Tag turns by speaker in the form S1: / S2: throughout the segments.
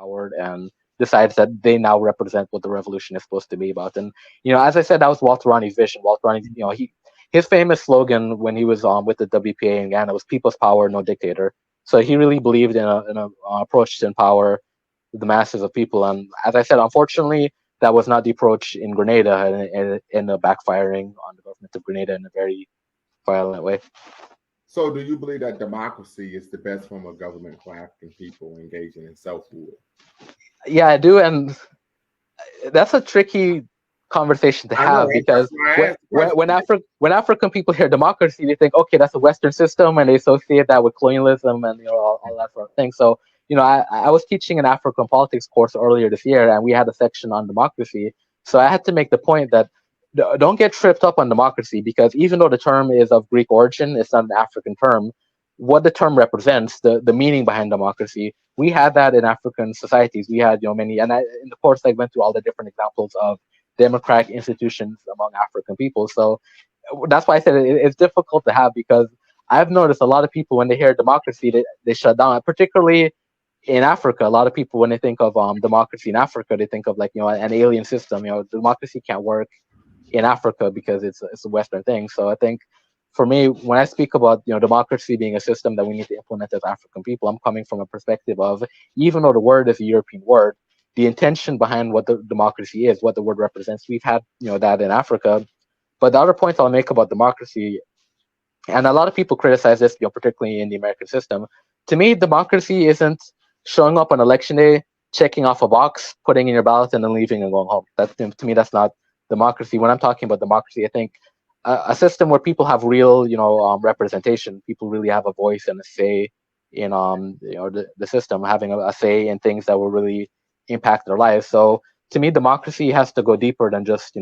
S1: power and decides that they now represent what the revolution is supposed to be about. And as I said, that was Walter Ronnie's vision. Walter Ronnie, his famous slogan when he was with the WPA in Ghana was "People's power, no dictator." So he really believed in a approach to empower the masses of people. And as I said, unfortunately, that was not the approach in Grenada, and in backfiring on the government of Grenada in a very violent way.
S2: So, do you believe that democracy is the best form of government for African people engaging in self-rule?
S1: Yeah, I do, and that's a tricky conversation to
S2: I know,
S1: have
S2: that's
S1: because
S2: why I
S1: when
S2: asked the question.
S1: when African people hear democracy, they think, okay, that's a Western system, and they associate that with colonialism and all that sort of thing. So I was teaching an African politics course earlier this year, and we had a section on democracy. So I had to make the point that don't get tripped up on democracy, because even though the term is of Greek origin, it's not an African term. What the term represents, the meaning behind democracy, we had that in African societies. We had many, and in the course I went through all the different examples of democratic institutions among African people. So that's why I said it's difficult to have, because I've noticed a lot of people when they hear democracy, they shut down. Particularly in Africa, a lot of people when they think of democracy in Africa, they think of like an alien system. Democracy can't work in Africa because it's a Western thing. So I think for me, when I speak about democracy being a system that we need to implement as African people, I'm coming from a perspective of, even though the word is a European word, the intention behind what the democracy is, what the word represents, we've had that in Africa. But the other point I'll make about democracy, and a lot of people criticize this, particularly in the American system. To me, democracy isn't showing up on election day, checking off a box, putting in your ballot, and then leaving and going home. That, to me, that's not democracy. When I'm talking about democracy, I think a system where people have real, representation. People really have a voice and a say in, the system, having a say in things that will really impact their lives. So to me, democracy has to go deeper than just,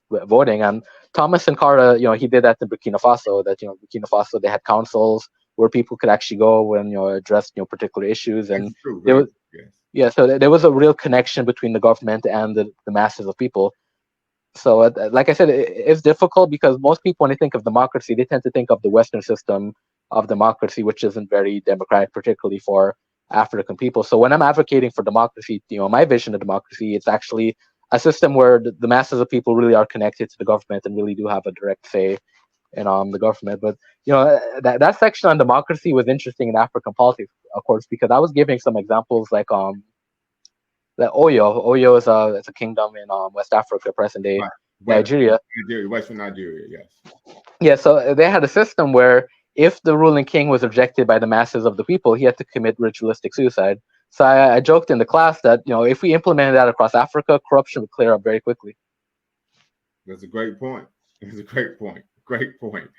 S1: voting. And Thomas Sankara, he did that in Burkina Faso. That Burkina Faso, they had councils where people could actually go and address particular issues, and
S2: That's true.
S1: there was,
S2: Yes.
S1: yeah, so there was a real connection between the government and the masses of people. So, like I said, it's difficult because most people, when they think of democracy, they tend to think of the Western system of democracy, which isn't very democratic, particularly for African people. So, when I'm advocating for democracy, my vision of democracy, it's actually a system where the masses of people really are connected to the government and really do have a direct say in the government. But that section on democracy was interesting in African politics, of course, because I was giving some examples like that Oyo is a kingdom in West Africa, present day
S2: Right.
S1: Nigeria.
S2: Western Nigeria, yes.
S1: Yeah, so they had a system where if the ruling king was rejected by the masses of the people, he had to commit ritualistic suicide. So I joked in the class that if we implemented that across Africa, corruption would clear up very quickly.
S2: That's a great point. It's a great point. Great point.